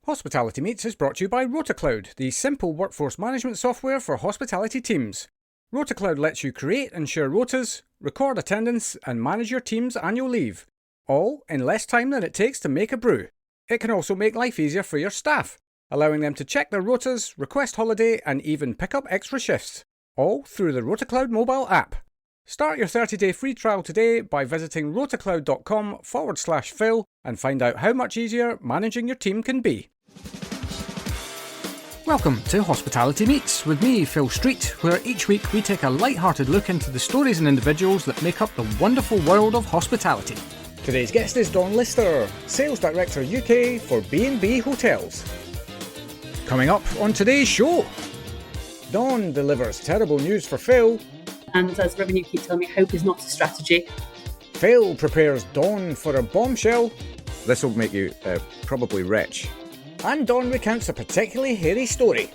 Hospitality Meets is brought to you by RotaCloud, the simple workforce management software for hospitality teams. RotaCloud lets you create and share rotas, record attendance, and manage your team's annual leave, all in less time than it takes to make a brew. It can also make life easier for your staff, allowing them to check their rotas, request holiday, and even pick up extra shifts, all through the RotaCloud mobile app. Start your 30-day free trial today by visiting rotacloud.com/Phil and find out how much easier managing your team can be. Welcome to Hospitality Meets with me, Phil Street, where each week we take a light-hearted look into the stories and individuals that make up the wonderful world of hospitality. Today's guest is Dawn Lister, Sales Director UK for B&B Hotels. Coming up on today's show, Dawn delivers terrible news for Phil. And as Revenue keep telling me, hope is not a strategy. Phil prepares Dawn for a bombshell. This will make you probably rich. And Dawn recounts a particularly hairy story.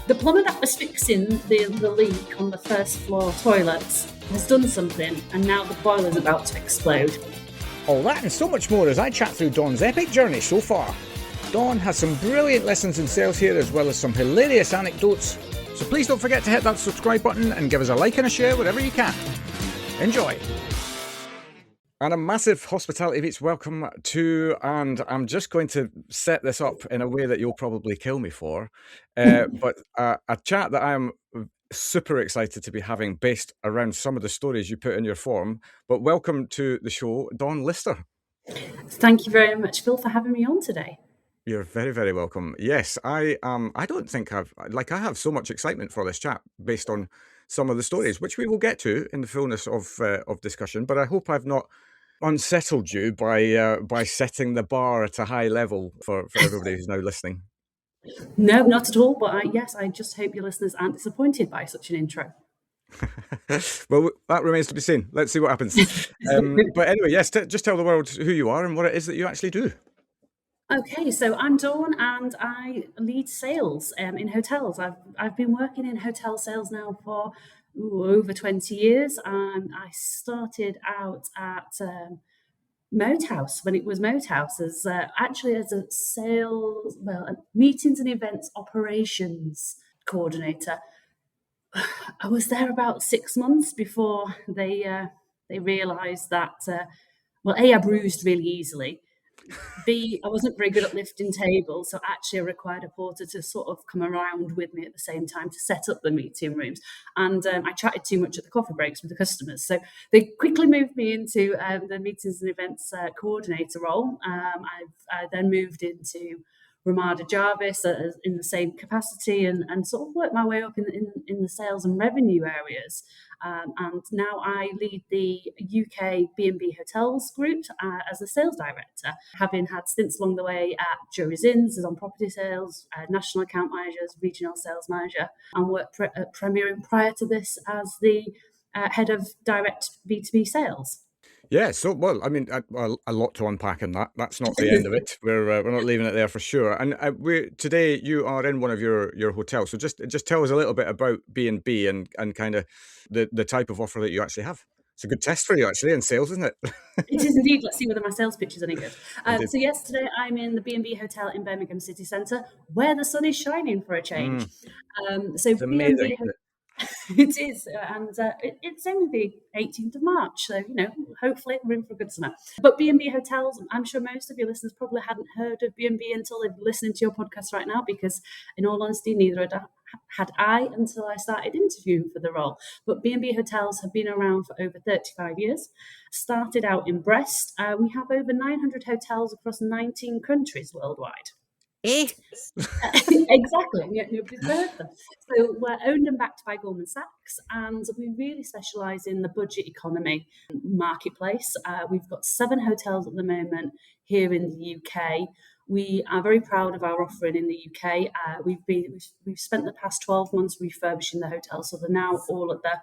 The plumber that was fixing the leak on the first floor toilets has done something, and now the boiler's about to explode. All that and so much more as I chat through Dawn's epic journey so far. Dawn has some brilliant lessons in sales here, as well as some hilarious anecdotes. So please don't forget to hit that subscribe button and give us a like and a share wherever you can. Enjoy. And a massive Hospitality Meets welcome to, and I'm just going to set this up in a way that you'll probably kill me for, but a chat that I'm super excited to be having based around some of the stories you put in your form. But welcome to the show, Dawn Lister. Thank you very much, Phil, for having me on today. You're very, very welcome. Yes, I don't think I have so much excitement for this chat based on some of the stories, which we will get to in the fullness of discussion. But I hope I've not unsettled you by setting the bar at a high level for everybody who's now listening. No, not at all. But I just hope your listeners aren't disappointed by such an intro. Well, that remains to be seen. Let's see what happens. But anyway, yes, just tell the world who you are and what it is that you actually do. Okay, so I'm Dawn and I lead sales in hotels. I've been working in hotel sales now for over 20 years. I started out at Moat House when it was Moat House as actually as a meetings and events operations coordinator. I was there about 6 months before they realised that I bruised really easily. B, I wasn't very good at lifting tables, so actually I required a porter to sort of come around with me at the same time to set up the meeting rooms. And I chatted too much at the coffee breaks with the customers. So they quickly moved me into the meetings and events coordinator role. I then moved into Ramada Jarvis in the same capacity and sort of worked my way up in the sales and revenue areas. And now I lead the UK B&B Hotels group as a sales director, having had stints along the way at Jury's Inns as on property sales, national account managers, regional sales manager, and worked at Premier Inn prior to this as the head of direct B2B sales. Yeah, so, well, I mean, a lot to unpack in that. That's not the end of it. We're not leaving it there for sure. And today you are in one of your hotels. So just tell us a little bit about B&B and kind of the type of offer that you actually have. It's a good test for you, actually, in sales, isn't it? It is indeed. Let's see whether my sales pitch is any good. So yes, today I'm in the B&B Hotel in Birmingham City Centre, where the sun is shining for a change. It's amazing. It is, and it's only the 18th of March, so, hopefully we're in for a good summer. But B&B Hotels, I'm sure most of your listeners probably hadn't heard of B&B until they've listened to your podcast right now, because in all honesty, neither had I until I started interviewing for the role. But B&B Hotels have been around for over 35 years. Started out in Brest. We have over 900 hotels across 19 countries worldwide. Exactly. Nobody's heard them. So we're owned and backed by Goldman Sachs, and we really specialise in the budget economy marketplace. We've got 7 hotels at the moment here in the UK. We are very proud of our offering in the UK. We've spent the past 12 months refurbishing the hotels, so they're now all at the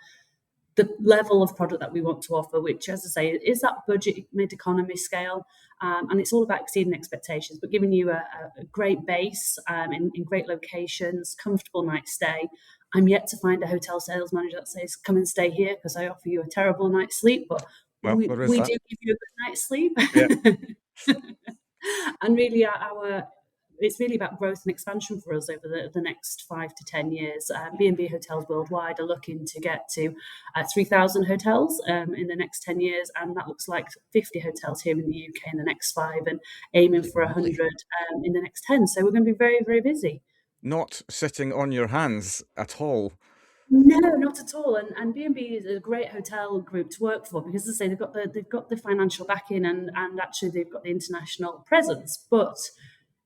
level of product that we want to offer, which, as I say, is that budget mid-economy scale. And it's all about exceeding expectations, but giving you a great base in great locations, comfortable night stay. I'm yet to find a hotel sales manager that says, come and stay here because I offer you a terrible night's sleep, but we do give you a good night's sleep. Yeah. And really our it's really about growth and expansion for us over the next 5 to 10 years. B&B Hotels worldwide are looking to get to 3,000 hotels in the next 10 years, and that looks like 50 hotels here in the UK in the next 5, and aiming for Really? 100 in the next 10. So we're going to be very, very busy. Not sitting on your hands at all. No, not at all. And B&B is a great hotel group to work for because, as I say, they've got the financial backing, and actually they've got the international presence. But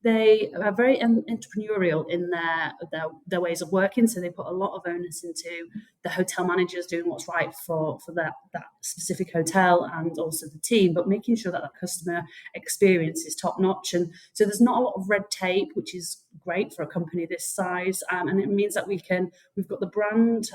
they are very entrepreneurial in their ways of working. So they put a lot of onus into the hotel managers doing what's right for that specific hotel, and also the team, but making sure that the customer experience is top notch. And so there's not a lot of red tape, which is great for a company this size. And it means that we've got the brand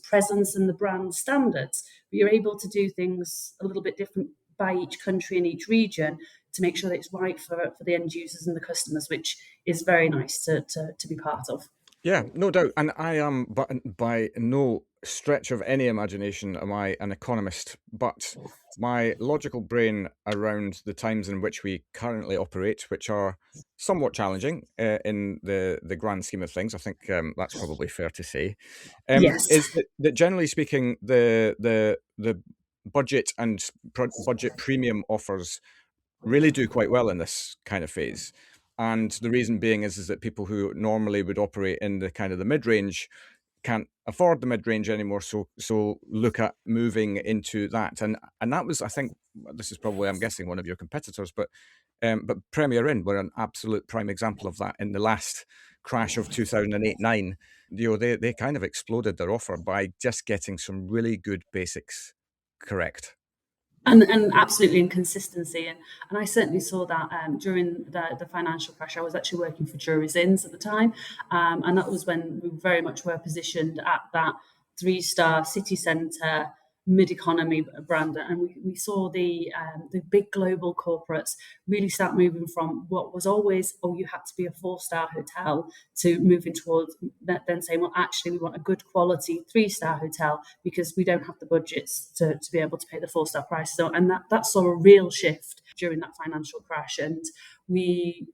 presence and the brand standards, but you're able to do things a little bit different by each country and each region to make sure that it's right for the end users and the customers, which is very nice to be part of. Yeah, no doubt. And I am, but by no stretch of any imagination am I an economist, but my logical brain around the times in which we currently operate, which are somewhat challenging in the grand scheme of things, I think that's probably fair to say, Yes. is that generally speaking, the budget and budget premium offers really do quite well in this kind of phase. And the reason being is that people who normally would operate in the kind of the mid-range can't afford the mid-range anymore, so look at moving into that. And that was, I think, this is probably, I'm guessing, one of your competitors, but Premier Inn were an absolute prime example of that in the last crash of 2008-9. They kind of exploded their offer by just getting some really good basics correct. And absolutely inconsistency, and I certainly saw that during the financial crash. I was actually working for Jury's Inns at the time, and that was when we very much were positioned at that 3-star city centre mid-economy brand, and we saw the big global corporates really start moving from what was always, oh, you had to be a 4-star hotel, to moving towards that, then saying, well, actually we want a good quality 3-star hotel because we don't have the budgets to be able to pay the 4-star prices. So, and that saw a real shift during that financial crash, and we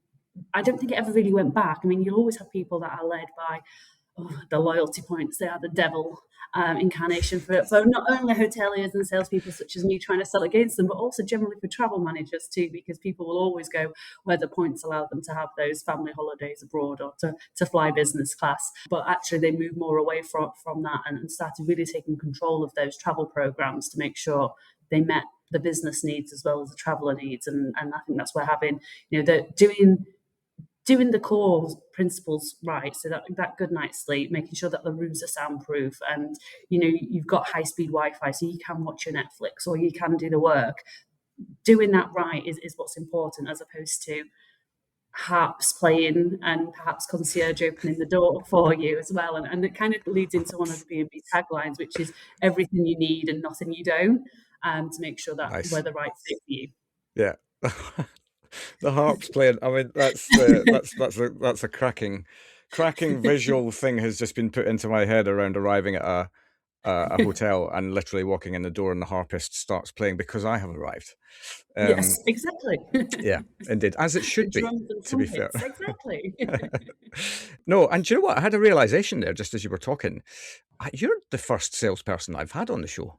I don't think it ever really went back. I mean, you'll always have people that are led by the loyalty points. They are the devil incarnation for not only hoteliers and salespeople such as me trying to sell against them, but also generally for travel managers too, because people will always go where the points allow them to have those family holidays abroad or to fly business class. But actually, they move more away from that and started really taking control of those travel programs to make sure they met the business needs as well as the traveller needs. And I think that's where having, the doing the core principles right, so that good night's sleep, making sure that the rooms are soundproof, and you've got high speed Wi-Fi so you can watch your Netflix or you can do the work. Doing that right is what's important, as opposed to harps playing and perhaps concierge opening the door for you as well. And it kind of leads into one of the B&B taglines, which is everything you need and nothing you don't, to make sure that we're Nice. the right fit for you. Yeah. The harps playing. I mean, that's a cracking visual thing has just been put into my head around arriving at a hotel and literally walking in the door and the harpist starts playing because I have arrived. Yes, exactly. Yeah, indeed, as it should The be, drums and to be fair. trumpets, exactly. No, and do you know what? I had a realization there just as you were talking. You're the first salesperson I've had on the show,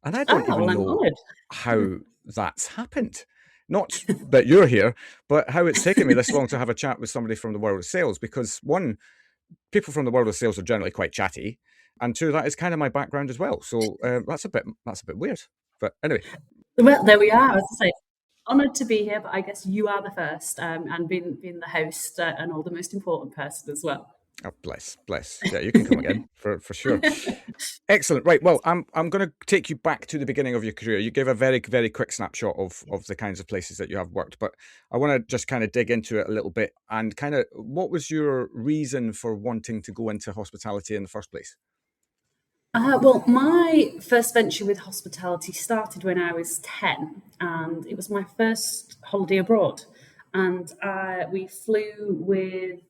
and I don't Well, even I'm know honoured. how that's happened. Not that you're here, but how it's taken me this long to have a chat with somebody from the world of sales, because one, people from the world of sales are generally quite chatty, and two, that is kind of my background as well. So that's a bit weird. But anyway, Well, there we are. As I say, honoured to be here, but I guess you are the first, and being the host and all the most important person as well. oh, bless. Yeah, you can come again for sure. Excellent. Right. Well, I'm going to take you back to the beginning of your career. You gave a very, very quick snapshot of the kinds of places that you have worked, but I want to just kind of dig into it a little bit and kind of, what was your reason for wanting to go into hospitality in the first place? Well, my first venture with hospitality started when I was 10, and it was my first holiday abroad. And we flew with,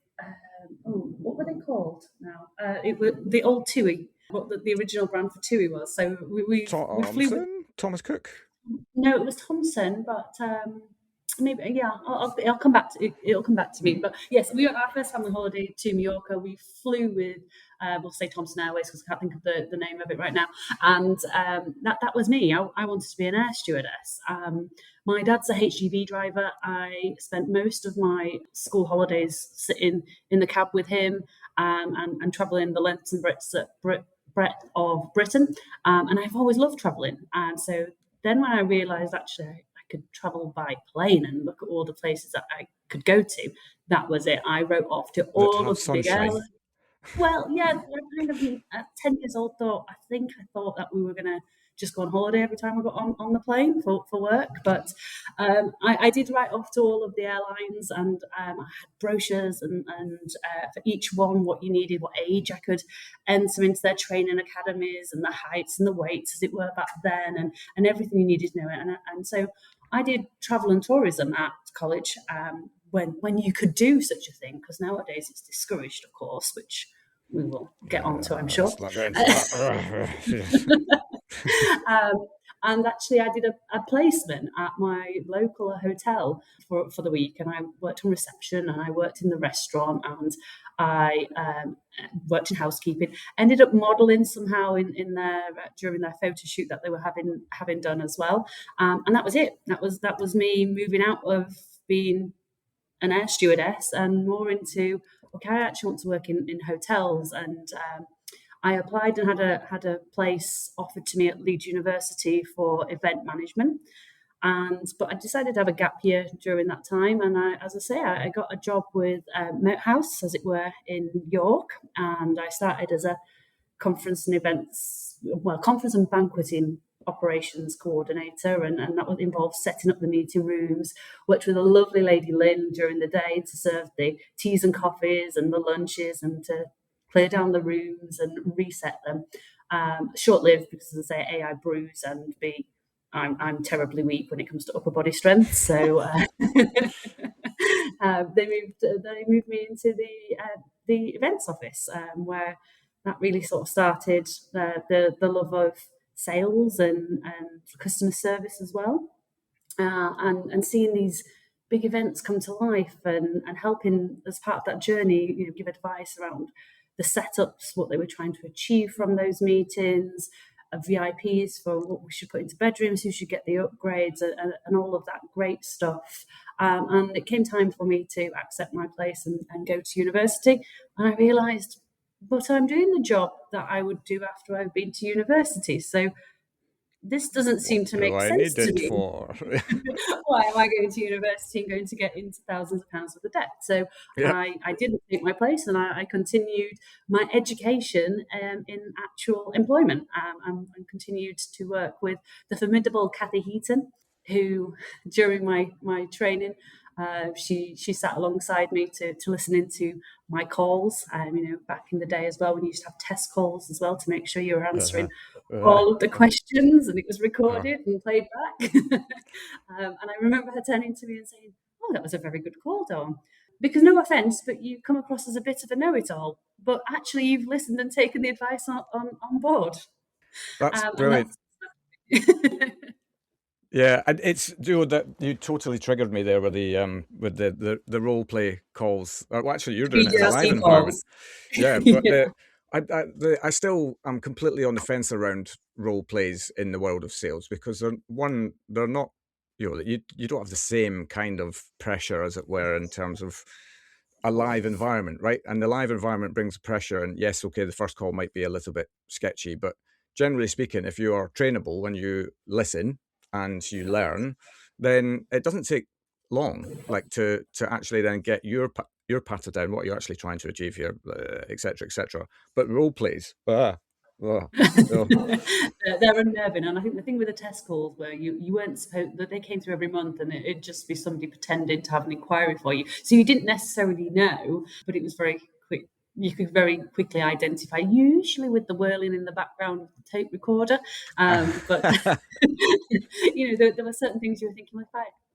what were they called now? It was the old TUI, what the original brand for TUI was. So we flew with, Thomas Cook. no, it was Thomson, but Maybe, yeah. I'll come back to it. It'll come back to me. But yes, we were our first family holiday to Mallorca. We flew with, we'll say Thomson Airways because I can't think of the name of it right now. And that was me. I wanted to be an air stewardess. My dad's a HGV driver. I spent most of my school holidays sitting in the cab with him, and traveling the lengths and breadth of Britain. And I've always loved traveling. And so then when I realised actually I could travel by plane and look at all the places that I could go to, that was it. I wrote off to That all have of the big sunshine. airlines. Well, yeah, I kind of at 10 years old I thought that we were gonna just go on holiday every time we got on the plane for work. But I did write off to all of the airlines, and I had brochures and for each one what you needed, what age I could enter into their training academies, and the heights and the weights as it were back then, and everything you needed to know. And so I did travel and tourism at college, when you could do such a thing, because nowadays it's discouraged, of course, which we will get onto, I'm sure. Let's not get into that. And actually, I did a placement at my local hotel for the week, and I worked on reception, and I worked in the restaurant, and I worked in housekeeping. Ended up modelling somehow in their during their photo shoot that they were having done as well, and that was it. That was me moving out of being an air stewardess and more into, okay, I actually want to work in hotels. And I applied and had a place offered to me at Leeds University for event management. But I decided to have a gap year during that time, and as I say, I got a job with Moat House, as it were, in York, and I started as a conference and banqueting operations coordinator, and that would involve setting up the meeting rooms. Worked with a lovely lady, Lynn, during the day to serve the teas and coffees and the lunches, and to clear down the rooms and reset them. Short-lived because, as I say, A, I bruise, and B, I'm terribly weak when it comes to upper body strength. So they moved me into the events office, where that really sort of started the love of sales and customer service as well, and seeing these big events come to life, and helping as part of that journey, give advice around the setups, what they were trying to achieve from those meetings, VIPs for what we should put into bedrooms, who should get the upgrades, and all of that great stuff. And it came time for me to accept my place and go to university. And I realised, but I'm doing the job that I would do after I've been to university. So this doesn't seem to What do make I sense need to it me. for? Why am I going to university and going to get into thousands of pounds worth of debt? So Yep. I didn't take my place, and I continued my education in actual employment, and continued to work with the formidable Kathy Heaton, who during my training, she sat alongside me to listen into my calls. Back in the day as well, when you used to have test calls as well to make sure you were Uh-huh. answering Uh, all of the questions, and it was uh, recorded and played back. And I remember her turning to me and saying, "Oh, that was a very good call, Dawn." Because no offence, but you come across as a bit of a know-it-all. But actually, you've listened and taken the advice on board, that's and brilliant. that's Yeah, and it's that you totally triggered me there with the role play calls. Well, actually, you're doing it in a live PGRC environment. calls. Yeah, but Yeah. I still am completely on the fence around role plays in the world of sales, because they're not, you don't have the same kind of pressure, as it were, in terms of a live environment, right? And the live environment brings pressure. And yes, okay, the first call might be a little bit sketchy, but generally speaking, if you are trainable and you listen and you learn, then it doesn't take long, like to actually then get your patter down, what you're actually trying to achieve here, etc., etc. But role plays, oh, oh, They're unnerving, and I think the thing with the test calls where you weren't supposed that they came through every month, and it'd just be somebody pretending to have an inquiry for you, so you didn't necessarily know, but it was very quick. You could very quickly identify, usually with the whirling in the background of the tape recorder. But there were certain things you were thinking, well,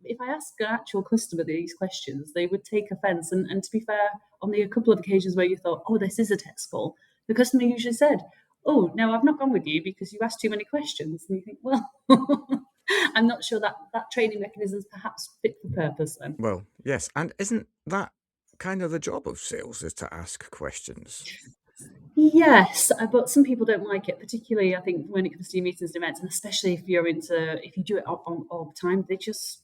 if I ask an actual customer these questions, they would take offence. And to be fair, on the a couple of occasions where you thought, oh, this is a test call, the customer usually said, oh, no, I've not gone with you because you asked too many questions. And you think, well, I'm not sure that training mechanism is perhaps fit for purpose then. Well, yes. And isn't that kind of the job of sales, is to ask questions? Yes, but some people don't like it, particularly I think when it comes to meetings and events, and especially if if you do it all the time, they just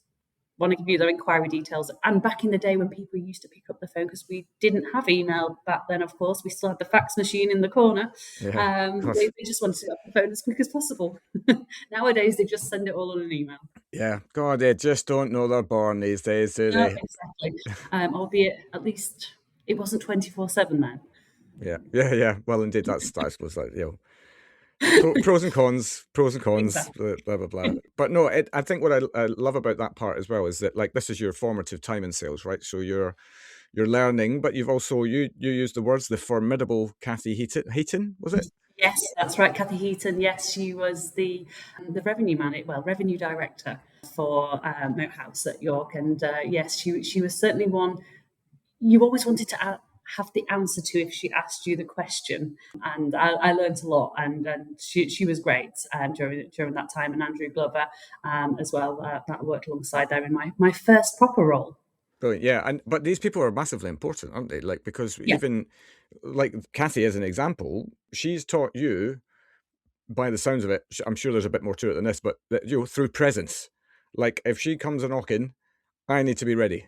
want to give you their inquiry details. And back in the day when people used to pick up the phone, because we didn't have email back then, of course, we still had the fax machine in the corner. Yeah. God. They just wanted to get off the phone as quick as possible. Nowadays, they just send it all on an email. Yeah. God, they just don't know they're born these days, do No, they? exactly. Albeit, at least it wasn't 24/7 then. Yeah. Yeah. Yeah. Well, indeed, that's, I suppose, like, pros and cons, Exactly. blah blah blah. But no, I think what I love about that part as well is that, like, this is your formative time in sales, right? So you're learning, but you've also you used the words, the formidable Kathy Heaton, was it? Yes, that's right, Kathy Heaton. Yes, she was the revenue director for Moat House at York, and yes, she was certainly one you always wanted to have the answer to if she asked you the question. And I learned a lot, and she was great during that time. And Andrew Glover as well, that I worked alongside there in my first proper role. Brilliant. Yeah, but these people are massively important, aren't they? Like, because Yeah. even like Kathy, as an example, she's taught you, by the sounds of it, I'm sure there's a bit more to it than this, but through presence. Like, if she comes a knocking, I need to be ready.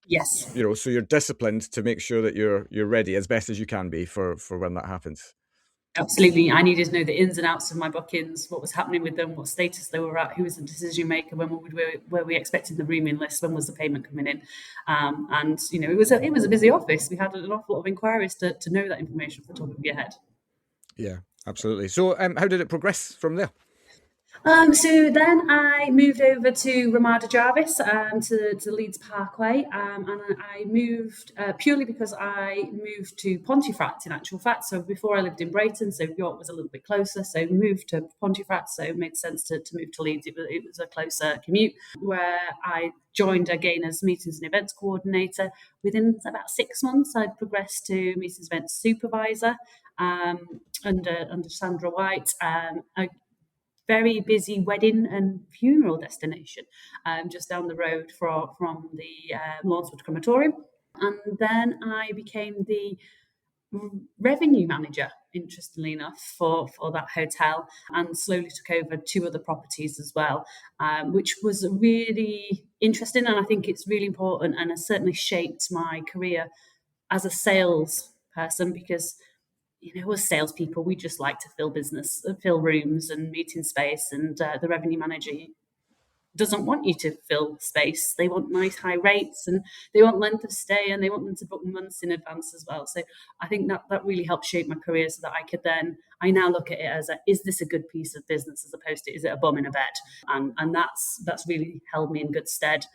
Yes. So you're disciplined to make sure that you're ready as best as you can be for when that happens. Absolutely. I needed to know the ins and outs of my bookings, what was happening with them, what status they were at, who was the decision maker, were we expecting the room in list, when was the payment coming in, and it was a busy office. We had an awful lot of inquiries to know that information off the top of your head. Yeah, absolutely. So, how did it progress from there? So then I moved over to Ramada Jarvis to Leeds Parkway, and I moved purely because I moved to Pontefract, in actual fact. So before I lived in Brighton, so York was a little bit closer, so moved to Pontefract, so it made sense to move to Leeds. It was a closer commute, where I joined again as meetings and events coordinator. Within about 6 months, I'd progressed to meetings and events supervisor under Sandra White. I very busy wedding and funeral destination just down the road from the Lawnswood Crematorium. And then I became the revenue manager, interestingly enough, for that hotel, and slowly took over 2 other properties as well, which was really interesting. And I think it's really important, and has certainly shaped my career as a sales person, because as salespeople, we just like to fill rooms and meeting space, and the revenue manager doesn't want you to fill space. They want nice high rates, and they want length of stay, and they want them to book months in advance as well. So I think that really helped shape my career, so that I now look at it as is this a good piece of business, as opposed to, is it a bum in a bed? And that's really held me in good stead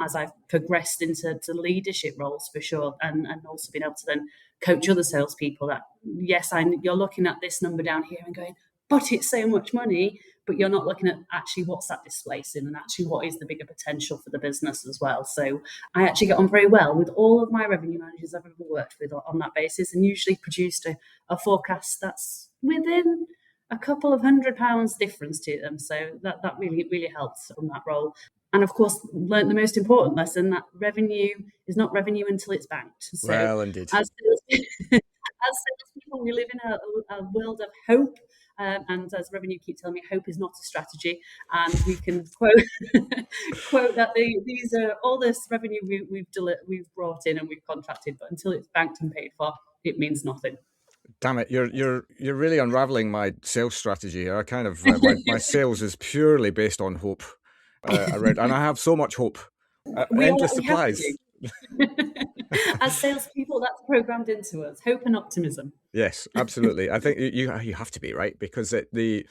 as I've progressed into leadership roles, for sure, and also been able to then coach other salespeople that, yes, you're looking at this number down here and going, but it's so much money, but you're not looking at actually what's that displacing, and actually what is the bigger potential for the business as well. So I actually get on very well with all of my revenue managers I've ever worked with on that basis, and usually produced a forecast that's within a couple of £100 difference to them. So that really helps from that role. And of course, learned the most important lesson, that revenue is not revenue until it's banked. So Well, indeed. as salespeople, we live in a world of hope. And as revenue keeps telling me, hope is not a strategy. And we can quote that these are all this revenue we've brought in and we've contracted, but until it's banked and paid for, it means nothing. Damn it, you're really unraveling my sales strategy here. I kind of my sales is purely based on hope, and I have so much hope. Endless supplies. As salespeople, that's programmed into us: hope and optimism. Yes, absolutely. I think you have to be, right, because I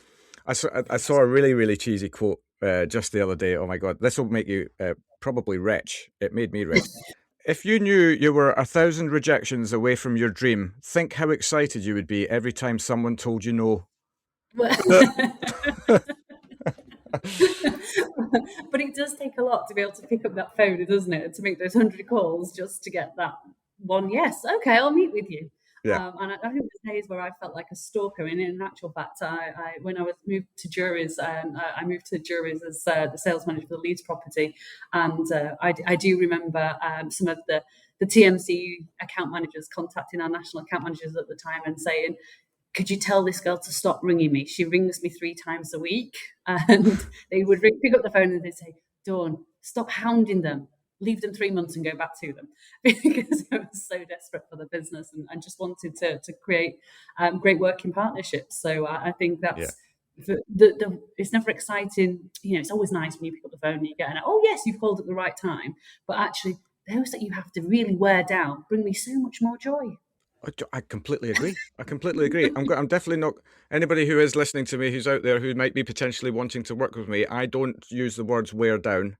saw a really, really cheesy quote just the other day. Oh my God, this will make you probably rich. It made me rich. If you knew you were 1,000 rejections away from your dream, think how excited you would be every time someone told you no. But it does take a lot to be able to pick up that phone, doesn't it? To make those 100 calls just to get that one yes. Okay, I'll meet with you. Yeah. I think there's days where I felt like a stalker. And in actual fact, I when I was moved to juries, I moved to juries as the sales manager for the Leeds property, and I do remember some of the TMC account managers contacting our national account managers at the time and saying, could you tell this girl to stop ringing me? She rings me 3 times a week. And they would pick up the phone and they'd say, Dawn, stop hounding them. Leave them 3 months and go back to them. Because I was so desperate for the business and just wanted to create great working partnerships. So I think Yeah. that's it's never exciting. It's always nice when you pick up the phone and you get an, oh, yes, you've called at the right time. But actually, those that you have to really wear down bring me so much more joy. I completely agree. I completely agree. I'm definitely not anybody who is listening to me who's out there who might be potentially wanting to work with me. I don't use the words wear down.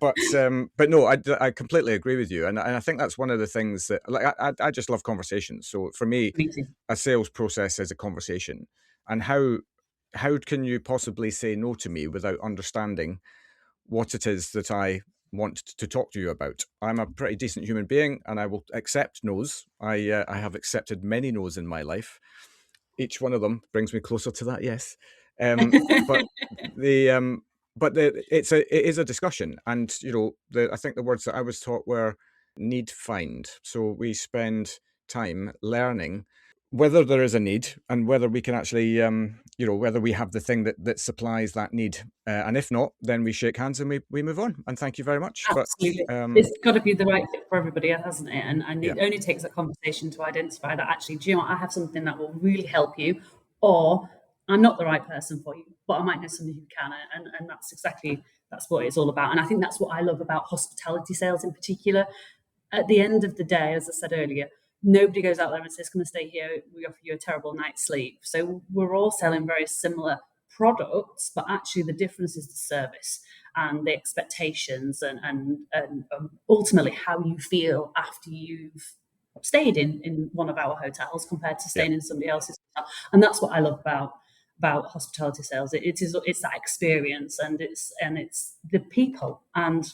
But no, I completely agree with you, and I think that's one of the things that, like, I just love conversations. So for me, Me too. a sales process is a conversation, and how can you possibly say no to me without understanding what it is that I want to talk to you about? I'm a pretty decent human being, and I will accept no's. I have accepted many no's in my life. Each one of them brings me closer to that yes. But the it is a discussion, and I think the words that I was taught were need find. So we spend time learning whether there is a need and whether we can actually whether we have the thing that supplies that need, and if not, then we shake hands and we move on and thank you very much. But Absolutely. It's got to be the right fit for everybody, hasn't it? And yeah. it only takes a conversation to identify that actually, do you know what, I have something that will really help you, or I'm not the right person for you, but I might know somebody who can. And that's what it's all about. And I think that's what I love about hospitality sales in particular. At the end of the day, as I said earlier, nobody goes out there and says, come and stay here, we offer you a terrible night's sleep. So we're all selling very similar products, but actually the difference is the service and the expectations and ultimately how you feel after you've stayed in one of our hotels compared to Yeah. staying in somebody else's hotel. And that's what I love about hospitality sales. It's that experience, and it's the people. And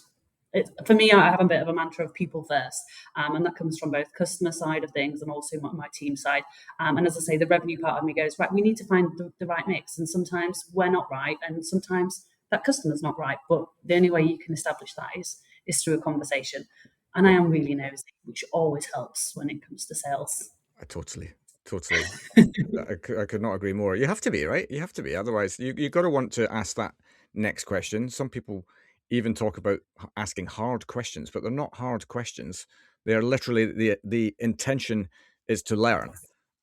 for me, I have a bit of a mantra of people first, and that comes from both customer side of things and also my team side. And as I say, the revenue part of me goes, right, we need to find the right mix, and sometimes we're not right, and sometimes that customer's not right. But the only way you can establish that is through a conversation. And I Yeah. am really nosy, which always helps when it comes to sales. I totally. I could not agree more. You have to be, right? You have to be. Otherwise, you got to want to ask that next question. Some people even talk about asking hard questions, but they're not hard questions. They are literally the intention is to learn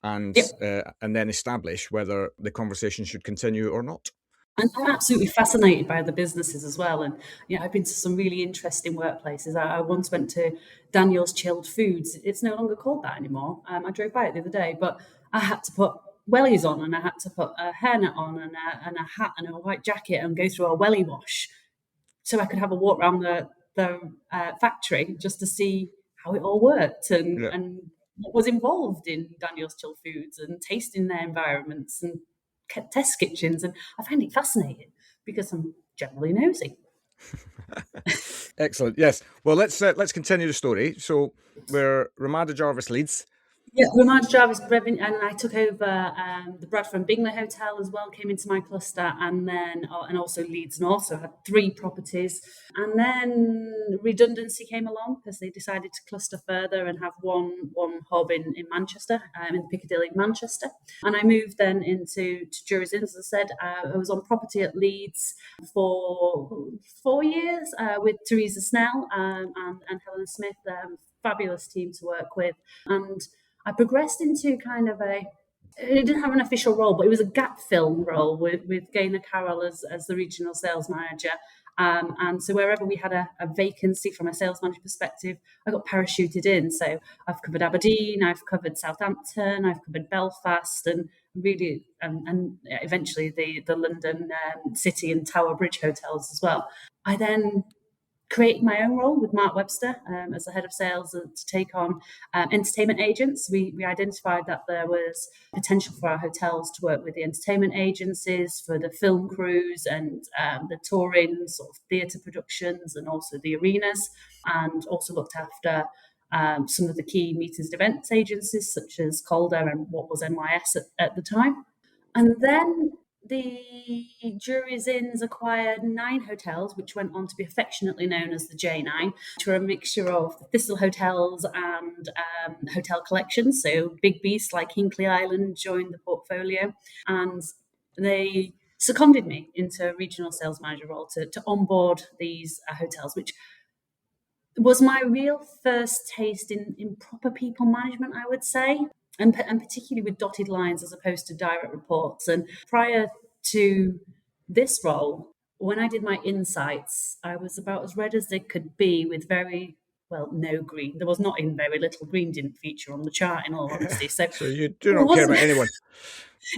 and Yep. then establish whether the conversation should continue or not. And I'm absolutely fascinated by the businesses as well. And I've been to some really interesting workplaces. I once went to Daniel's Chilled Foods. It's no longer called that anymore. I drove by it the other day, but I had to put wellies on, and I had to put a hairnet on and a hat and a white jacket and go through a welly wash so I could have a walk around the factory just to see how it all worked Yeah. and what was involved in Daniel's Chill Foods and tasting their environments and test kitchens. And I find it fascinating because I'm generally nosy. Excellent. Yes. Well, let's continue the story. So we're Ramada Jarvis Leeds. Yeah, Ramada Jarvis, and I took over the Bradford and Bingley Hotel as well, came into my cluster, and then and also Leeds North, so I had 3 properties. And then redundancy came along because they decided to cluster further and have one hub in Manchester, in Piccadilly, Manchester. And I moved then into Juries Inn, as I said. I was on property at Leeds for 4 years with Teresa Snell and Helen Smith, fabulous team to work with. And I progressed into kind of it didn't have an official role, but it was a gap fill role with Gaynor Carroll as the regional sales manager. And so wherever we had a vacancy from a sales manager perspective, I got parachuted in. So I've covered Aberdeen, I've covered Southampton, I've covered Belfast, and really, and eventually the London City and Tower Bridge hotels as well. I then created my own role with Mark Webster as the head of sales to take on entertainment agents. We identified that there was potential for our hotels to work with the entertainment agencies, for the film crews and the touring sort of theatre productions and also the arenas, and also looked after some of the key meetings and events agencies, such as Calder and what was NYS at the time. And then the Jury's Inns acquired 9 hotels, which went on to be affectionately known as the J9, which were a mixture of the Thistle hotels and hotel collections. So big beasts like Hinkley Island joined the portfolio, and they seconded me into a regional sales manager role to onboard these hotels, which was my real first taste in proper people management, I would say, and particularly with dotted lines as opposed to direct reports. And prior to this role, when I did my insights, I was about as red as they could be with no green. There was not even very little green, didn't feature on the chart, in all honesty. So So you do not care about anyone.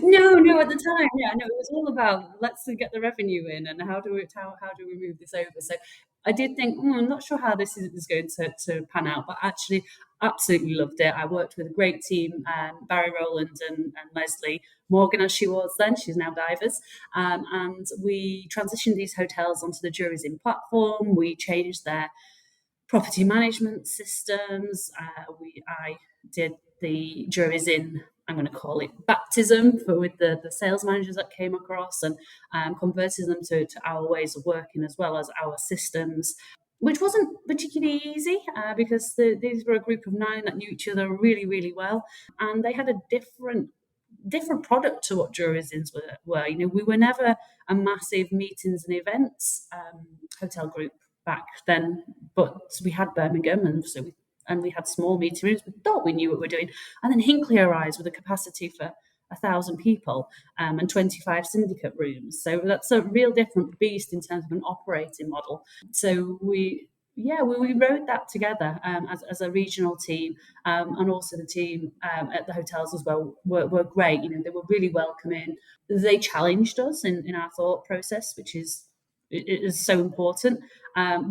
no, at the time, yeah, no, it was all about let's get the revenue in and how do we move this over. So I did think, I'm not sure how this is going to pan out, but actually absolutely loved it. I worked with a great team, Barry Rowland and Leslie Morgan, as she was then. She's now Divers. And we transitioned these hotels onto the Jury's Inn platform. We changed their property management systems. I did the Jury's Inn, I'm going to call it baptism, with the sales managers that came across, and converted them to our ways of working as well as our systems, which wasn't particularly easy because these were a group of 9 that knew each other really, really well, and they had a different product to what Jury's Inns were. We were never a massive meetings and events hotel group back then, but we had Birmingham, and we had small meeting rooms. We thought we knew what we were doing, and then Hinkley arrives with a capacity for 1,000 people and 25 syndicate rooms. So that's a real different beast in terms of an operating model. So we wrote that together as a regional team, and also the team at the hotels as well were great. They were really welcoming. They challenged us in our thought process, which is it is so important.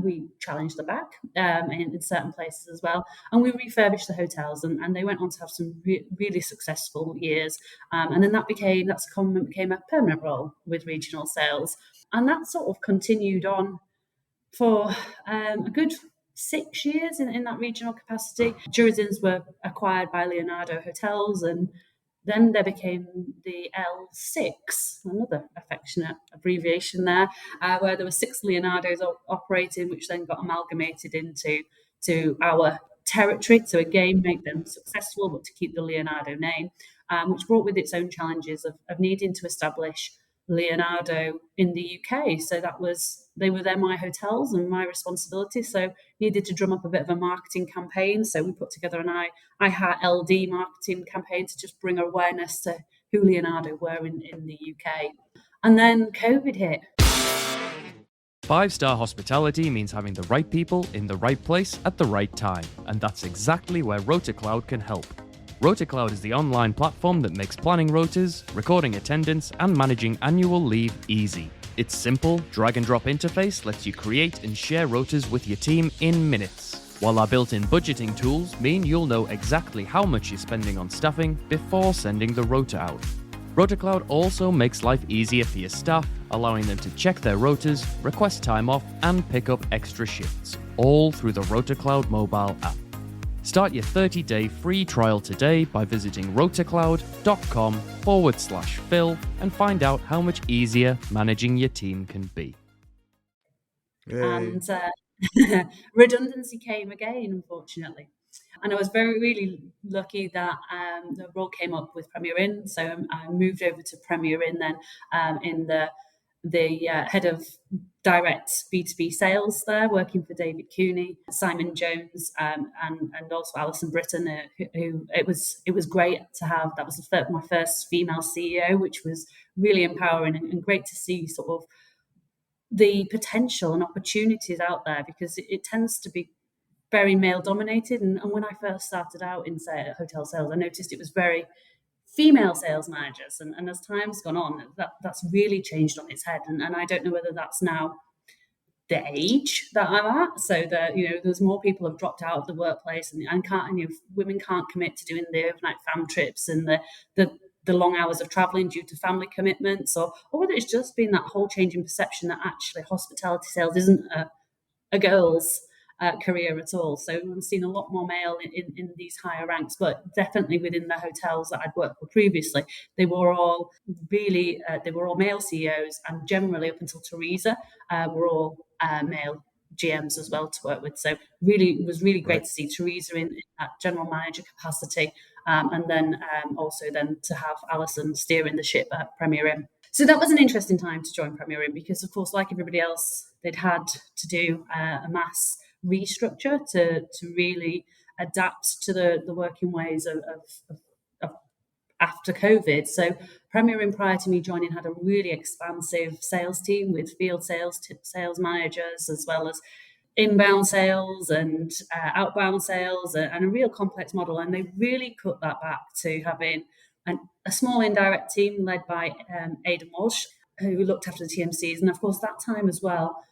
We challenged the back in certain places as well, and we refurbished the hotels, and they went on to have some really successful years. And then that secondment became a permanent role with regional sales, and that sort of continued on for a good 6 years in that regional capacity. Jury's Inns were acquired by Leonardo Hotels, and then there became the L6, another affectionate abbreviation there, where there were 6 Leonardos operating, which then got amalgamated into our territory to again make them successful, but to keep the Leonardo name, which brought with its own challenges of needing to establish Leonardo in the UK. So they were my hotels and my responsibility. So needed to drum up a bit of a marketing campaign. So we put together an IHA-LD marketing campaign to just bring awareness to who Leonardo were in the UK. And then COVID hit. 5-star hospitality means having the right people in the right place at the right time, and that's exactly where RotaCloud can help. RotaCloud is the online platform that makes planning rotas, recording attendance, and managing annual leave easy. Its simple, drag-and-drop interface lets you create and share rotas with your team in minutes, while our built-in budgeting tools mean you'll know exactly how much you're spending on staffing before sending the rota out. RotaCloud also makes life easier for your staff, allowing them to check their rotas, request time off, and pick up extra shifts, all through the RotaCloud mobile app. Start your 30-day free trial today by visiting rotacloud.com/Phil and find out how much easier managing your team can be. And redundancy came again, unfortunately. And I was really lucky that the role came up with Premier Inn. So I moved over to Premier Inn then in the head of direct B2B sales there, working for David Cooney, Simon Jones, and also Alison Britton, who it was great to have. That was my first female CEO, which was really empowering and great to see sort of the potential and opportunities out there, because it tends to be very male dominated. And when I first started out in hotel sales, I noticed it was very female sales managers, and as time's gone on, that's really changed on its head, and I don't know whether that's now the age that I'm at, so that there's more people have dropped out of the workplace and can't, women can't commit to doing the overnight fam trips and the long hours of traveling due to family commitments, or whether it's just been that whole change in perception that actually hospitality sales isn't a girl's career at all. So we've seen a lot more male in these higher ranks, but definitely within the hotels that I'd worked for previously, they were all male CEOs, and generally up until Teresa, were all male GMs as well to work with. So really, it was really great to see Teresa in that general manager capacity, and then also then to have Alison steering the ship at Premier Inn. So that was an interesting time to join Premier Inn because, of course, like everybody else, they'd had to do a mass restructure to really adapt to the working ways of after COVID. So Premier Inn, prior to me joining, had a really expansive sales team with field sales managers, as well as inbound sales and outbound sales, and a real complex model. And they really cut that back to having a small indirect team led by Aidan Walsh, who looked after the TMCs. And of course, that time as well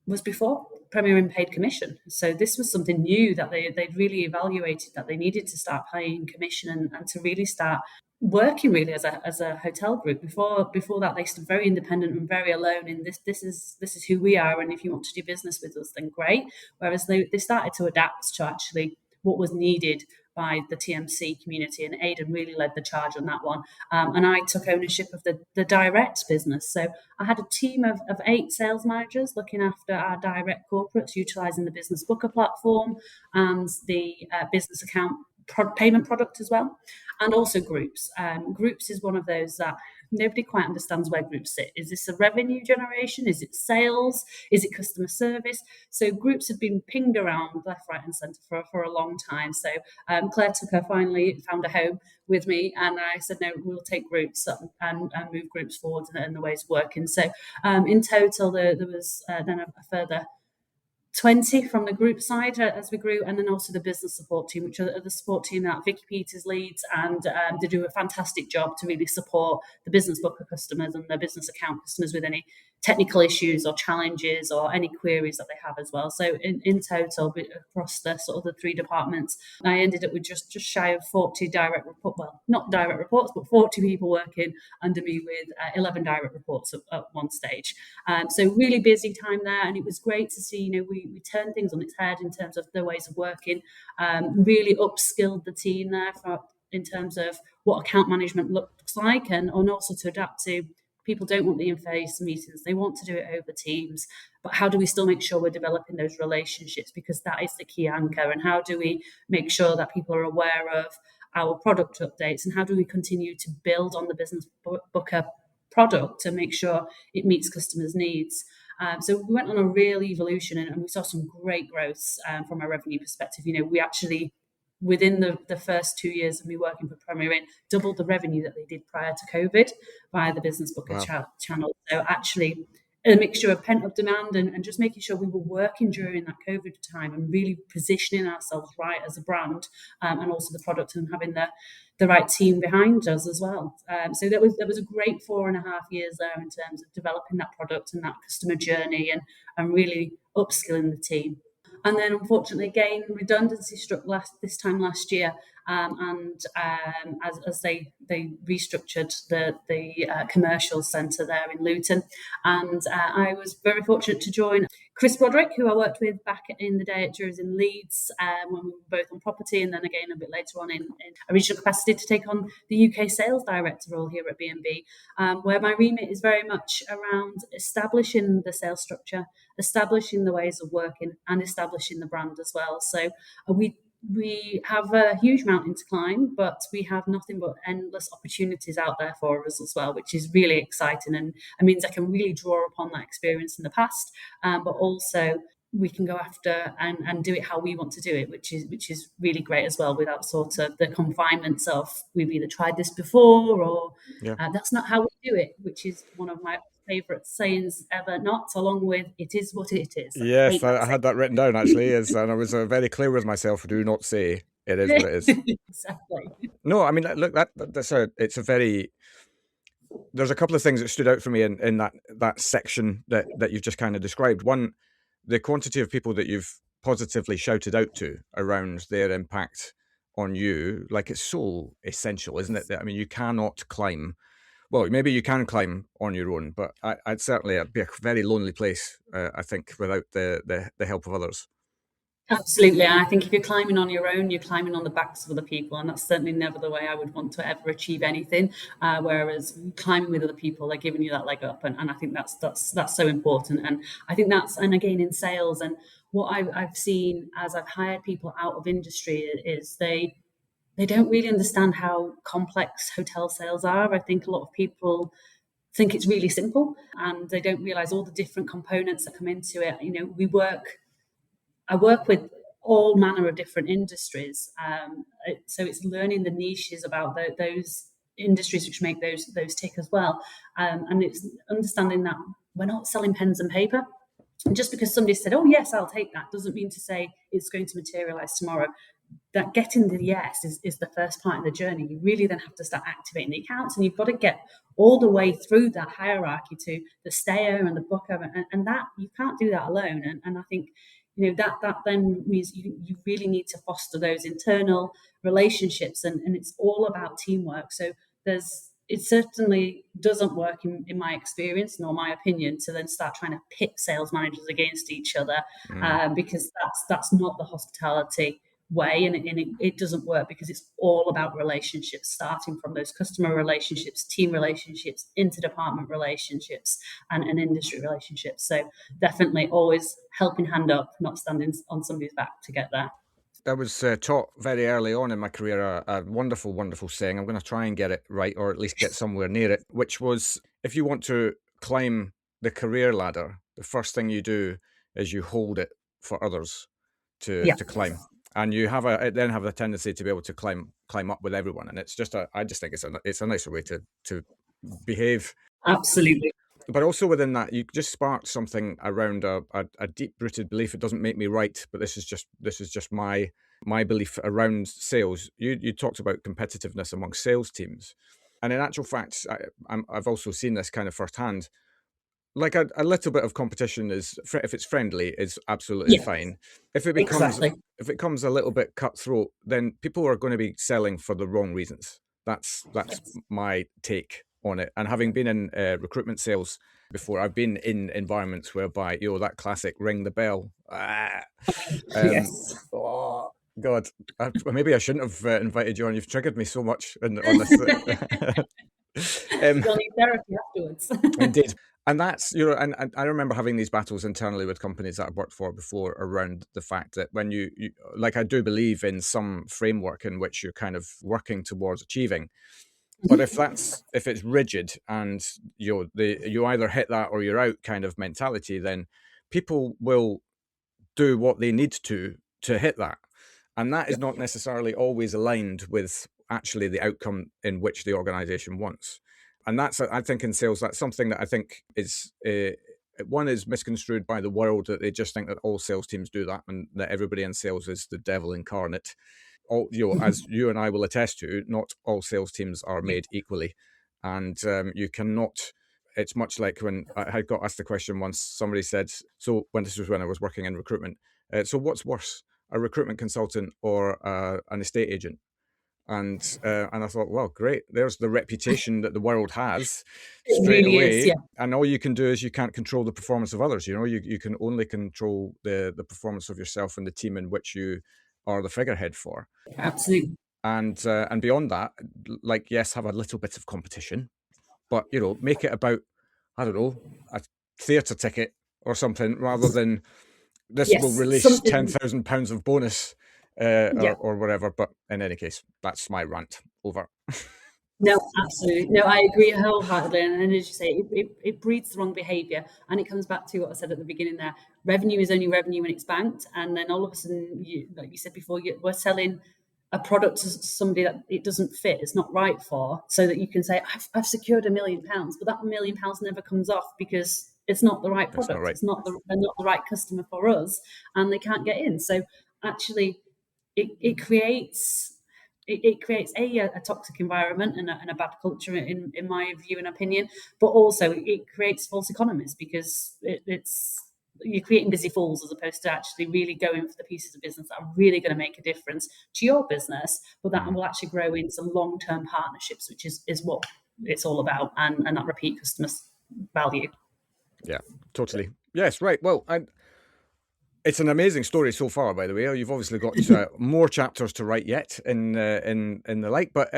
was before Premier Inn paid commission. So this was something new that they'd really evaluated, that they needed to start paying commission and to really start working really as a hotel group. Before that, they stood very independent and very alone in this is who we are, and if you want to do business with us, then great. Whereas they started to adapt to actually what was needed by the TMC community, and Aidan really led the charge on that one. And I took ownership of the direct business. So I had a team of 8 sales managers looking after our direct corporates, utilising the Business Booker platform and the business account payment product as well, and also groups. Groups is one of those that nobody quite understands where groups sit. Is this a revenue generation? Is it sales? Is it customer service? So groups have been pinged around left, right, and centre for a long time. So Claire Tucker finally found a home with me, and I said, no, we'll take groups and move groups forward and the ways of working. So in total, there was then a further 20 from the group side as we grew, and then also the business support team, which are the support team that Vicky Peters leads, and they do a fantastic job to really support the business booker customers and the business account customers with any technical issues or challenges or any queries that they have as well. So in total, across the sort of the 3 departments, I ended up with just shy of 40 direct reports, well, not direct reports, but 40 people working under me with 11 direct reports at one stage. So really busy time there, and it was great to see, we turned things on its head in terms of the ways of working, really upskilled the team there in terms of what account management looks like, and also to adapt to people don't want the in-face meetings, they want to do it over Teams, but how do we still make sure we're developing those relationships, because that is the key anchor, and how do we make sure that people are aware of our product updates, and how do we continue to build on the business booker product to make sure it meets customers' needs. So we went on a real evolution, and we saw some great growth from a revenue perspective. We actually, within the first 2 years of me working for Premier Inn, doubled the revenue that they did prior to COVID via the business booker channel. So actually, a mixture of pent-up demand and just making sure we were working during that COVID time and really positioning ourselves right as a brand, and also the product, and having the right team behind us as well. So there was a great 4.5 years there in terms of developing that product and that customer journey, and really upskilling the team. And then, unfortunately, again, redundancy struck this time last year, and as they restructured the commercial centre there in Luton, and I was very fortunate to join Chris Broderick, who I worked with back in the day at Jurors in Leeds, when we were both on property, and then again a bit later on in a regional capacity to take on the UK sales director role here at B&B, where my remit is very much around establishing the sales structure, establishing the ways of working, and establishing the brand as well. So we have a huge mountain to climb, but we have nothing but endless opportunities out there for us as well, which is really exciting, and it means I can really draw upon that experience in the past, but also we can go after and do it how we want to do it, which is really great as well, without sort of the confinements of we've either tried this before or that's not how we do it, which is one of my favourite sayings ever, not along with it is what it is. Yes, I had that written down actually, and I was very clear with myself, do not say it is what it is. Exactly. No, I mean, look, it's a very, there's a couple of things that stood out for me in that section that you've just kind of described. One, the quantity of people that you've positively shouted out to around their impact on you, like, it's so essential, isn't it? I mean, you cannot climb. Well, maybe you can climb on your own, but I'd certainly be a very lonely place, I think, without the help of others. Absolutely. And I think if you're climbing on your own, you're climbing on the backs of other people. And that's certainly never the way I would want to ever achieve anything. Whereas climbing with other people, they're giving you that leg up. And I think that's so important. And I think and again, in sales, and what I've seen as I've hired people out of industry is they don't really understand how complex hotel sales are. I think a lot of people think it's really simple and they don't realize all the different components that come into it. I work with all manner of different industries. So it's learning the niches about those industries which make those tick as well. And it's understanding that we're not selling pens and paper. And just because somebody said, "Oh yes, I'll take that," doesn't mean to say it's going to materialize tomorrow. That getting the yes is the first part of the journey. You really then have to start activating the accounts, and you've got to get all the way through that hierarchy to the stayer and the booker, and that you can't do that alone. And I think that then means you really need to foster those internal relationships, and it's all about teamwork. So it certainly doesn't work in my experience nor my opinion to then start trying to pit sales managers against each other, because that's not the hospitality way, and it doesn't work, because it's all about relationships, starting from those customer relationships, team relationships, interdepartment relationships, and industry relationships. So definitely always helping hand up, not standing on somebody's back to get there. I was taught very early on in my career a wonderful, wonderful saying. I'm going to try and get it right, or at least get somewhere near it, which was, if you want to climb the career ladder, the first thing you do is you hold it for others to climb. And you then have a tendency to be able to climb up with everyone. And it's just I just think it's a nicer way to behave. Absolutely. But also within that, you just sparked something around a deep-rooted belief. It doesn't make me right, but this is just my belief around sales. You talked about competitiveness among sales teams, and in actual fact, I've also seen this kind of firsthand. Like a little bit of competition if it's friendly, is absolutely fine. If it becomes a little bit cutthroat, then people are going to be selling for the wrong reasons. That's my take on it. And having been in recruitment sales before, I've been in environments whereby that classic ring the bell. Yes. Oh God, maybe I shouldn't have invited you on. You've triggered me so much on this. You'll need therapy afterwards. Indeed. And that's, and I remember having these battles internally with companies that I've worked for before around the fact that when you like, I do believe in some framework in which you're kind of working towards achieving. But if it's rigid and you either hit that or you're out kind of mentality, then people will do what they need to hit that. And that is not necessarily always aligned with actually the outcome in which the organization wants. And that's, I think, in sales, that's something that I think is one is misconstrued by the world, that they just think that all sales teams do that, and that everybody in sales is the devil incarnate. As you and I will attest to, not all sales teams are made equally, and you cannot. It's much like when I got asked the question once. Somebody said, "So this was when I was working in recruitment. So what's worse, a recruitment consultant or an estate agent?" And I thought, well, great. There's the reputation that the world has straight really away. is, And all you can do is you can't control the performance of others. You can only control the performance of yourself and the team in which you are the figurehead for. Absolutely. And beyond that, like, yes, have a little bit of competition, but make it about, I don't know, a theatre ticket or something, rather than this will release £10,000 of bonus or whatever. But in any case, that's my rant over. No, absolutely. No, I agree wholeheartedly. And as you say, it breeds the wrong behaviour. And it comes back to what I said at the beginning there. Revenue is only revenue when it's banked. And then all of a sudden, like you said before, we're selling a product to somebody that it doesn't fit, it's not right for, so that you can say, I've secured £1 million, but that £1 million never comes off because it's not the right product. They're not the right customer for us, and they can't get in. So actually, it creates a toxic environment and a bad culture in my view and opinion, but also it creates false economies, because you're creating busy fools as opposed to actually really going for the pieces of business that are really going to make a difference to your business, but that will actually grow into long-term partnerships, which is what it's all about, and that repeat customer value. Yeah, totally. Yes, right. Well, It's an amazing story so far, by the way. You've obviously got more chapters to write yet in the like, but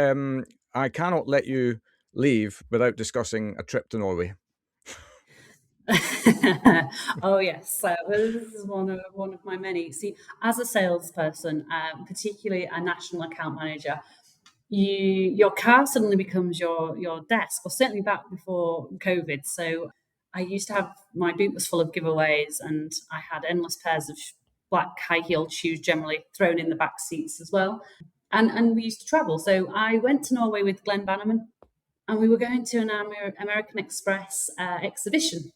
I cannot let you leave without discussing a trip to Norway. Oh yes, so this is one of my many. See, as a salesperson, particularly a national account manager, your car suddenly becomes your desk. Or certainly back before COVID. So I used to have my boot was full of giveaways, and I had endless pairs of black high heeled shoes generally thrown in the back seats as well. And we used to travel. So I went to Norway with Glenn Bannerman, and we were going to an American Express exhibition,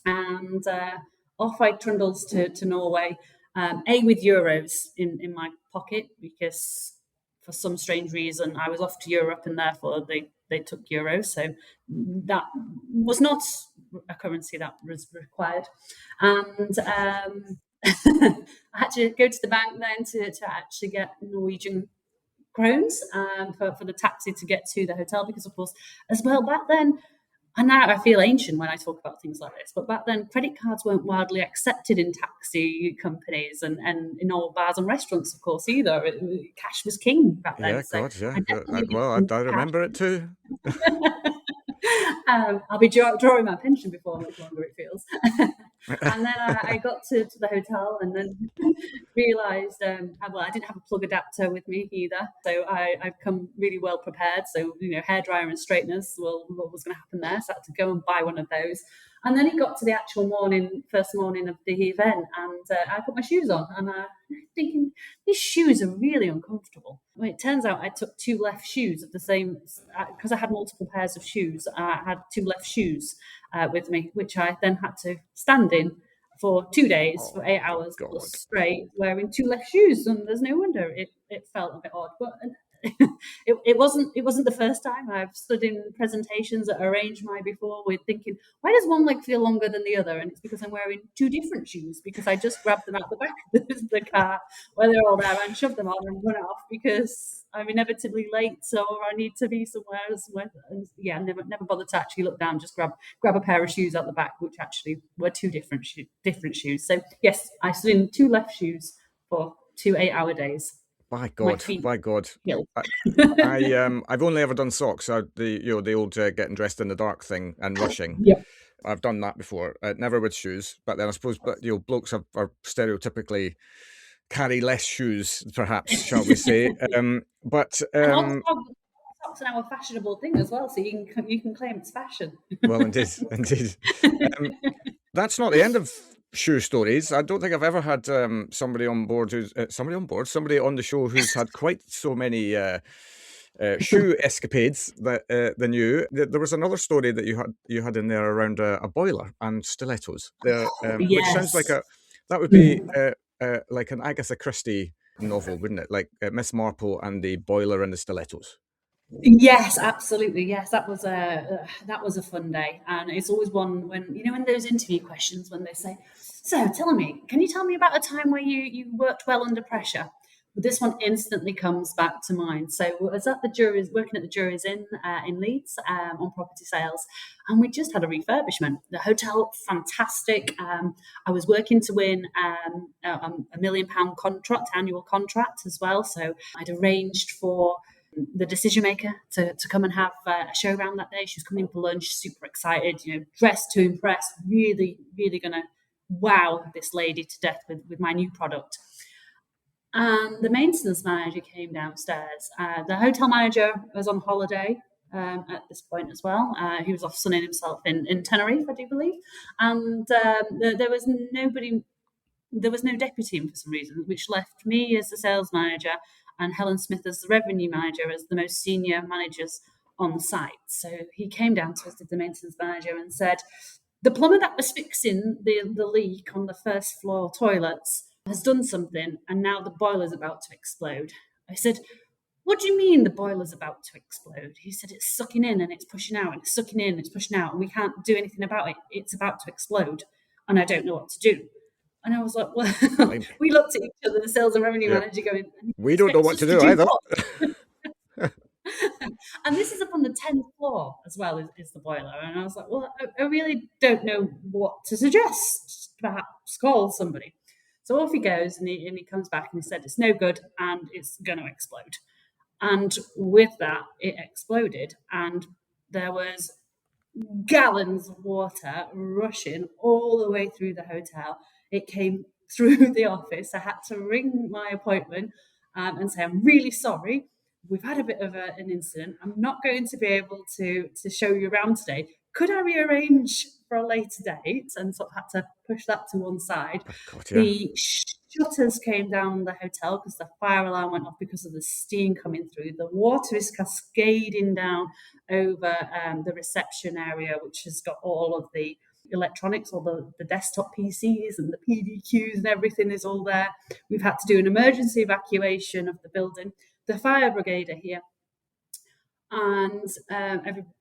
and off I trundles to Norway, with euros in my pocket, because for some strange reason I was off to Europe and therefore they took euros. So that was not a currency that was required. And I had to go to the bank then to actually get Norwegian krones for the taxi to get to the hotel, because of course as well back then, and now I feel ancient when I talk about things like this, but back then credit cards weren't widely accepted in taxi companies and in all bars and restaurants, of course, either. Cash was king back then. Yeah, So God, yeah. I definitely I remember it too. I'll be drawing my pension before much longer, it feels. And then I got to the hotel and then realised, I didn't have a plug adapter with me either. So I've come really well prepared. So, hairdryer and straighteners, well, what was going to happen there? So I had to go and buy one of those. And then it got to the actual first morning of the event, and I put my shoes on, and I'm thinking, these shoes are really uncomfortable. Well, it turns out I took two left shoes of the same, because I had multiple pairs of shoes. I had two left shoes with me, which I then had to stand in for 2 days, for 8 hours God. plus straight, wearing two left shoes. And there's no wonder it felt a bit odd. But it wasn't the first time. I've stood in presentations at Arrange My before with thinking, why does one leg feel longer than the other? And it's because I'm wearing two different shoes, because I just grabbed them out the back of the car where they're all there and shoved them on and run off because I'm inevitably late, or I need to be somewhere. And yeah, never bothered to actually look down, just grab a pair of shoes out the back, which actually were two different shoes. So yes, I stood in two left shoes for 2 8-hour days. By God. I've only ever done socks. The old getting dressed in the dark thing and rushing. Yep. I've done that before. Never with shoes. But then I suppose, blokes are stereotypically carry less shoes, perhaps, shall we say? But socks are now a fashionable thing as well, so you can claim it's fashion. Well, indeed. That's not the end of shoe stories. I don't think I've ever had somebody on the show who's had quite so many shoe escapades than you. There was another story that you had in there around a boiler and stilettos. There, which sounds like that would be like an Agatha Christie novel, wouldn't it? Like Miss Marple and the boiler and the stilettos. Yes, absolutely. Yes, that was a fun day, and it's always one when in those interview questions when they say, "So, can you tell me about a time where you worked well under pressure?" But this one instantly comes back to mind. So, I was working at the Jury's in Leeds on property sales, and we just had a refurbishment. The hotel, fantastic. I was working to win a £1 million annual contract as well. So, I'd arranged for the decision maker to come and have a show around that day. She was coming for lunch, super excited, dressed to impress, really, really going to wow this lady to death with my new product. And the maintenance manager came downstairs. The hotel manager was on holiday at this point as well. He was off sunning himself in Tenerife, I do believe. And there was no deputy for some reason, which left me as the sales manager and Helen Smith as the revenue manager, as the most senior managers on site. So he came down to us, the maintenance manager, and said, the plumber that was fixing the leak on the first floor toilets has done something, and now the boiler's about to explode. I said, what do you mean the boiler's about to explode? He said, it's sucking in and it's pushing out, and it's sucking in and it's pushing out, and we can't do anything about it. It's about to explode, and I don't know what to do. And I was like, well, we looked at each other, the sales and revenue manager, going, we don't know what to do either. And this is up on the 10th floor as well, is the boiler. And I was like, well, I really don't know what to suggest. Perhaps call somebody. So off he goes, and he comes back and he said, it's no good and it's going to explode. And with that, it exploded, and there was gallons of water rushing all the way through the hotel. It came through the office. I had to ring my appointment and say, I'm really sorry. We've had a bit of an incident. I'm not going to be able to show you around today. Could I rearrange for a later date? And sort of had to push that to one side. Oh, God, yeah. The shutters came down the hotel because the fire alarm went off because of the steam coming through. The water is cascading down over the reception area, which has got all of the electronics, all the desktop PCs and the PDQs and everything is all there. We've had to do an emergency evacuation of the building. The fire brigade are here, and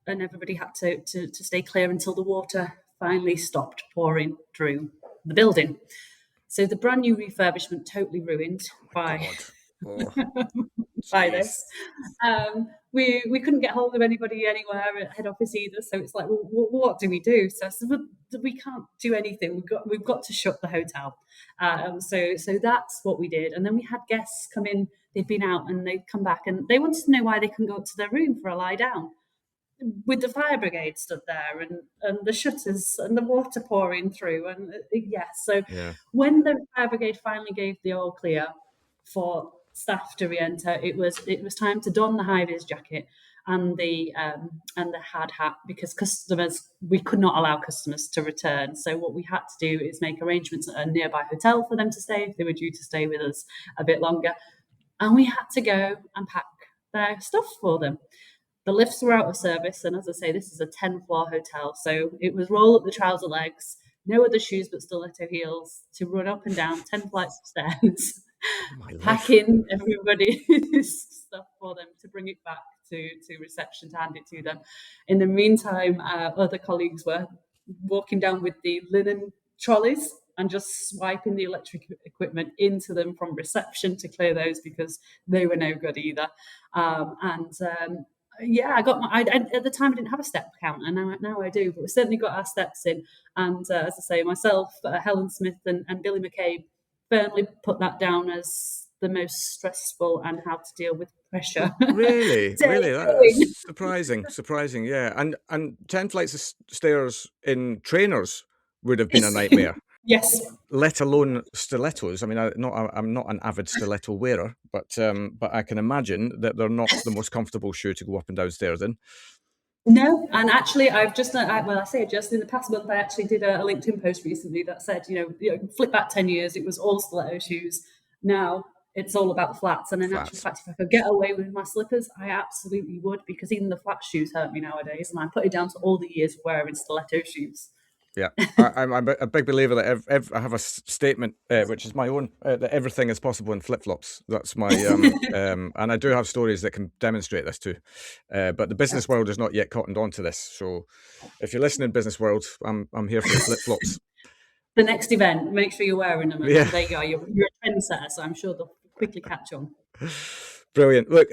everybody had to stay clear until the water finally stopped pouring through the building. So the brand new refurbishment totally ruined by this. We couldn't get hold of anybody anywhere at head office either. So it's like, well, what do we do? So I said, well, we can't do anything. We've got to shut the hotel. So that's what we did. And then we had guests come in. They'd been out and they'd come back and they wanted to know why they couldn't go up to their room for a lie down, with the fire brigade stood there and the shutters and the water pouring through. And when the fire brigade finally gave the all clear for staff to re-enter, it was time to don the high-vis jacket and the hard hat, because we could not allow customers to return. So what we had to do is make arrangements at a nearby hotel for them to stay if they were due to stay with us a bit longer. And we had to go and pack their stuff for them. The lifts were out of service, and as I say, this is a 10-floor hotel, so it was roll up the trouser legs, no other shoes but stiletto heels, to run up and down 10 flights of stairs, packing everybody's stuff for them to bring it back to reception to hand it to them. In the meantime, other colleagues were walking down with the linen trolleys and just swiping the electric equipment into them from reception to clear those, because they were no good either. I got at the time I didn't have a step counter, and now I do, but we certainly got our steps in. And as I say, myself, Helen Smith and Billy McCabe firmly put that down as the most stressful and how to deal with pressure. Really? That's surprising, yeah. And 10 flights of stairs in trainers would have been a nightmare. Yes. Let alone stilettos. I mean, I'm not an avid stiletto wearer, but I can imagine that they're not the most comfortable shoe to go up and down stairs in. No, and actually, I've just in the past month, I actually did a LinkedIn post recently that said, flip back 10 years, it was all stiletto shoes. Now it's all about flats. And in actual fact, if I could get away with my slippers, I absolutely would, because even the flat shoes hurt me nowadays. And I put it down to all the years of wearing stiletto shoes. Yeah, I'm a big believer that I have a statement, which is my own, that everything is possible in flip-flops. That's my, and I do have stories that can demonstrate this too. But the business world is not yet cottoned on to this. So if you're listening, business world, I'm here for flip-flops. The next event, make sure you're wearing them. Yeah. There you go. You're a trendsetter, so I'm sure they'll quickly catch on. Brilliant. Look,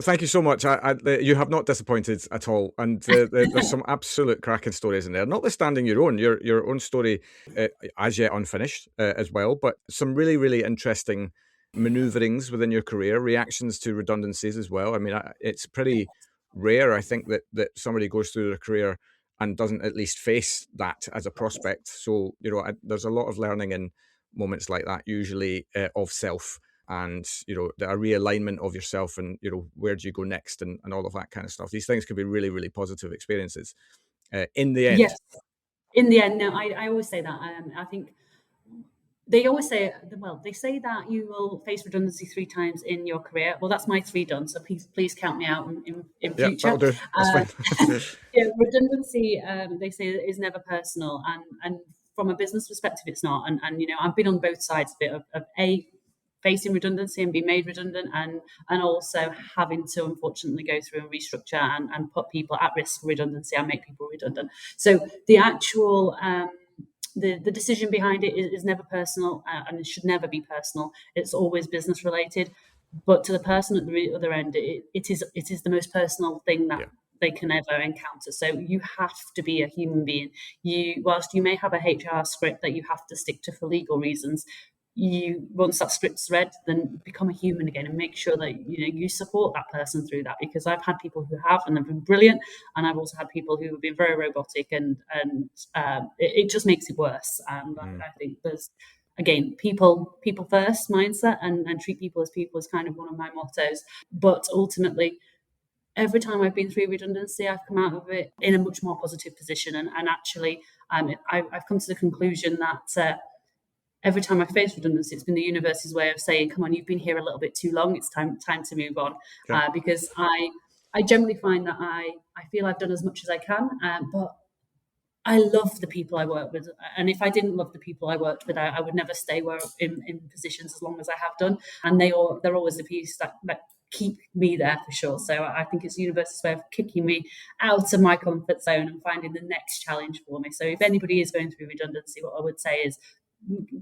thank you so much. You have not disappointed at all, and there's some absolute cracking stories in there. Notwithstanding your own story, as yet unfinished as well, but some really, really interesting manoeuvrings within your career, reactions to redundancies as well. I mean, it's pretty rare, I think, that somebody goes through their career and doesn't at least face that as a prospect. So, there's a lot of learning in moments like that, usually of self. And a realignment of yourself, and where do you go next, and all of that kind of stuff. These things could be really, really positive experiences in the end. Yes, in the end. No, I always say that. I think they always say, they say that you will face redundancy 3 times in your career. Well, that's my 3 done, so please count me out in future. That'll do. That's fine. Redundancy, they say, is never personal, and from a business perspective, it's not. And I've been on both sides of it, of facing redundancy and being made redundant, and also having to unfortunately go through and restructure and put people at risk for redundancy and make people redundant. So the actual the decision behind it is never personal, and it should never be personal. It's always business related. But to the person at the other end, it is the most personal thing that they can ever encounter. So you have to be a human being. Whilst you may have a HR script that you have to stick to for legal reasons, once that script's read, then become a human again and make sure that you support that person through that, because I've had people who have and have been brilliant, and I've also had people who have been very robotic, and it just makes it worse. And I think there's, again, people first mindset, and treat people is kind of one of my mottos. But ultimately, every time I've been through redundancy, I've come out of it in a much more positive position, and actually I've come to the conclusion that every time I face redundancy, it's been the universe's way of saying, come on, you've been here a little bit too long. It's time to move on. Okay. Because I generally find that I feel I've done as much as I can, but I love the people I work with. And if I didn't love the people I worked with, I would never stay in positions as long as I have done. And they're always the piece that keep me there for sure. So I think it's the universe's way of kicking me out of my comfort zone and finding the next challenge for me. So if anybody is going through redundancy, what I would say is,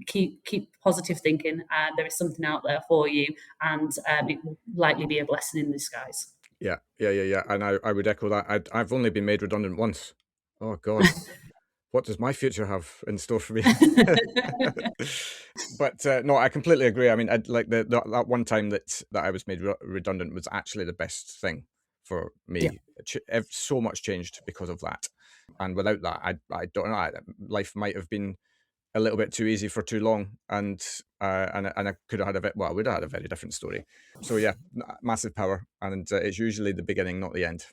keep positive thinking. There is something out there for you, and it will likely be a blessing in disguise. Yeah. And I would echo that. I've only been made redundant once. Oh God, what does my future have in store for me? But no, I completely agree. I mean, that one time that I was made redundant was actually the best thing for me. Yeah. So much changed because of that, and without that, I don't know. Life might have been a little bit too easy for too long, and I could have had I would have had a very different story. So yeah, massive power, and it's usually the beginning, not the end.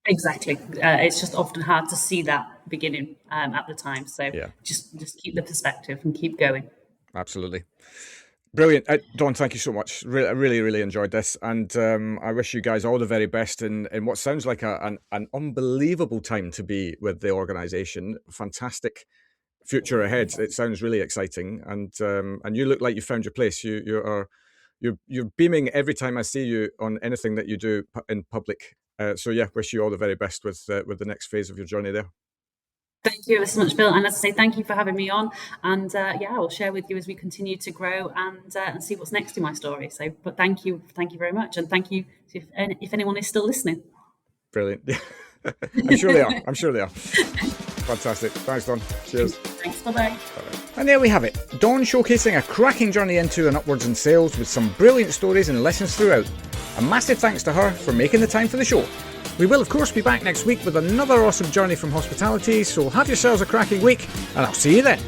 Exactly. It's just often hard to see that beginning at the time. So just keep the perspective and keep going. Absolutely. Brilliant. Dawn, thank you so much. I really enjoyed this, and I wish you guys all the very best in what sounds like an unbelievable time to be with the organisation. Fantastic future ahead. It sounds really exciting, and you look like you found your place. You're beaming every time I see you on anything that you do in public. So yeah, wish you all the very best with the next phase of your journey there. Thank you so much, Bill. And as I say, thank you for having me on. And I will share with you as we continue to grow and see what's next in my story. So, but thank you very much, and thank you if anyone is still listening. Brilliant. I'm sure they are. Fantastic. Thanks, Dawn. Cheers. Thanks. Bye-bye. And there we have it. Dawn showcasing a cracking journey into and upwards in sales with some brilliant stories and lessons throughout. A massive thanks to her for making the time for the show. We will, of course, be back next week with another awesome journey from hospitality, so have yourselves a cracking week, and I'll see you then.